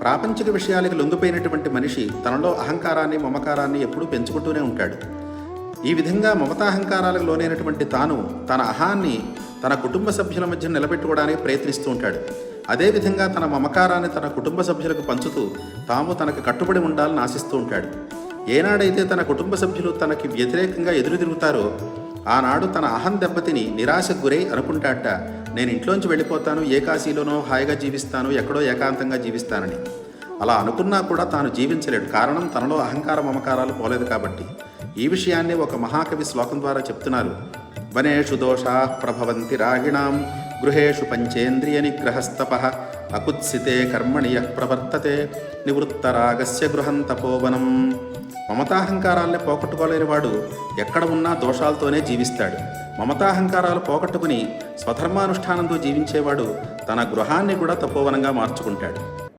ప్రాపంచిక విషయాలకు లొంగిపోయినటువంటి మనిషి తనలో అహంకారాన్ని మమకారాన్ని ఎప్పుడూ పెంచుకుంటూనే ఉంటాడు. ఈ విధంగా మమతాహంకారాలకు లోనైనటువంటి తాను తన అహాన్ని తన కుటుంబ సభ్యుల మధ్య నిలబెట్టుకోవడానికి ప్రయత్నిస్తూ ఉంటాడు. అదేవిధంగా తన మమకారాన్ని తన కుటుంబ సభ్యులకు పంచుతూ తాము తనకు కట్టుబడి ఉండాలని ఆశిస్తూ ఉంటాడు. ఏనాడైతే తన కుటుంబ సభ్యులు తనకి వ్యతిరేకంగా ఎదురు తిరుగుతారో ఆనాడు తన అహం దెబ్బతిని నిరాశకు గురై అనుకుంటాట, నేను ఇంట్లోంచి వెళ్ళిపోతాను, ఏ కాశీలోనో హాయిగా జీవిస్తాను, ఎక్కడో ఏకాంతంగా జీవిస్తానని. అలా అనుకున్నా కూడా తాను జీవించలేడు. కారణం తనలో అహంకార మమకారాలు పోలేదు కాబట్టి. ఈ విషయాన్ని ఒక మహాకవి శ్లోకం ద్వారా చెప్తున్నారు. వనేషు దోషా ప్రభవంతి రాగిణాం గృహేషు పంచేంద్రియ నిగ్రహస్తపః అకుత్సితే కర్మణి యః ప్రవర్తతే నివృత్తరాగస్య గృహం తపోవనం. మమతాహంకారాల్ని పోగొట్టుకోలేని వాడు ఎక్కడ ఉన్నా దోషాలతోనే జీవిస్తాడు. మమతాహంకారాలు పోగొట్టుకుని స్వధర్మానుష్ఠానంతో జీవించేవాడు తన గృహాన్ని కూడా తపోవనంగా మార్చుకుంటాడు.